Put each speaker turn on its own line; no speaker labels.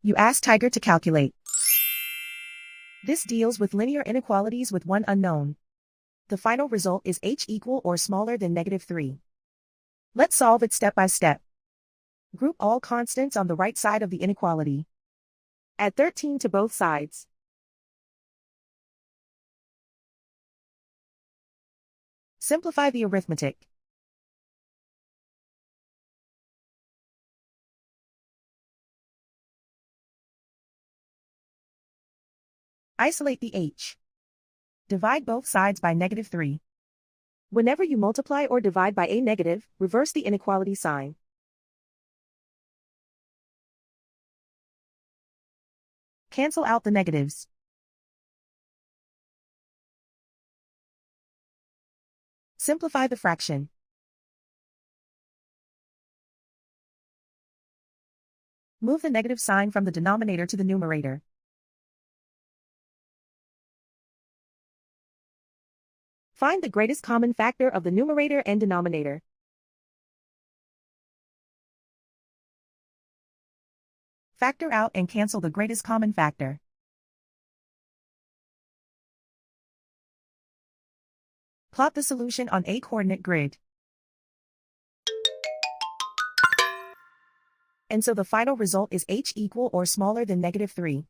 You ask Tiger to calculate. This deals with linear inequalities with one unknown. The final result is h equal or smaller than -3. Let's solve it step by step. Group all constants on the right side of the inequality. Add 13 to both sides. Simplify the arithmetic. Isolate the h. Divide both sides by -3. Whenever you multiply or divide by a negative, reverse the inequality sign. Cancel out the negatives. Simplify the fraction. Move the negative sign from the denominator to the numerator. Find the greatest common factor of the numerator and denominator. Factor out and cancel the greatest common factor. Plot the solution on a coordinate grid. And so the final result is h equal or smaller than -3.